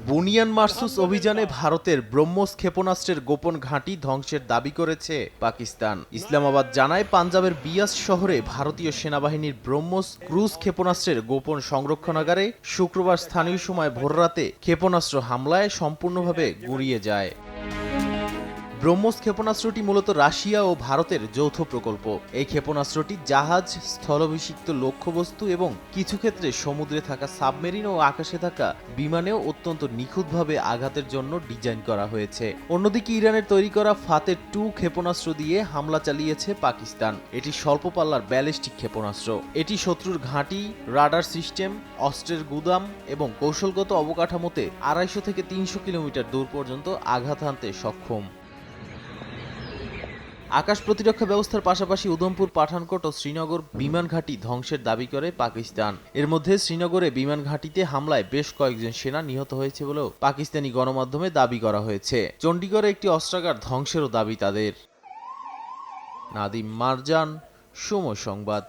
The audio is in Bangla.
বুনিয়ান মারসুস অভিযানে ভারতের ব্রহ্মোস ক্ষেপণাস্ত্রের গোপন ঘাঁটি ধ্বংসের দাবি করেছে পাকিস্তান। ইসলামাবাদ জানায়, পাঞ্জাবের বিয়াস শহরে ভারতীয় সেনাবাহিনীর ব্রহ্মোস ক্রুজ ক্ষেপণাস্ত্রের গোপন সংরক্ষণাগারে শুক্রবার স্থানীয় সময় ভোররাতে ক্ষেপণাস্ত্র হামলায় সম্পূর্ণভাবে গুঁড়িয়ে যায়। ব্রহ্মোস ক্ষেপণাস্ত্রটি মূলত রাশিয়া ও ভারতের যৌথ প্রকল্প। এই ক্ষেপণাস্ত্রটি জাহাজ, স্থলাভিষিক্ত লক্ষ্যবস্তু এবং কিছু ক্ষেত্রে সমুদ্রে থাকা সাবমেরিন ও আকাশে থাকা বিমানেও অত্যন্ত নিখুঁতভাবে আঘাতের জন্য ডিজাইন করা হয়েছে। অন্যদিকে ইরানের তৈরি করা ফাতে-2 ক্ষেপণাস্ত্র দিয়ে হামলা চালিয়েছে পাকিস্তান। এটি স্বল্প পাল্লার ব্যালিস্টিক ক্ষেপণাস্ত্র। এটি শত্রুর ঘাঁটি, রাডার সিস্টেম, অস্ত্রের গুদাম এবং কৌশলগত অবকাঠামোতে 250 থেকে 300 কিলোমিটার দূর পর্যন্ত আঘাত হানতে সক্ষম। আকাশ প্রতিরক্ষা ব্যবস্থার পাশাপাশি উধমপুর, পাঠানকোট ও শ্রীনগর বিমান ঘাঁটি ধ্বংসের দাবি করে পাকিস্তান। এর মধ্যে শ্রীনগরে বিমান ঘাঁটিতে হামলায় বেশ কয়েকজন সেনা নিহত হয়েছে বলেও পাকিস্তানি গণমাধ্যমে দাবি করা হয়েছে। চণ্ডীগড়ে একটি অস্ত্রাগার ধ্বংসেরও দাবি তাদের। নাদিম মারজান, সময় সংবাদ।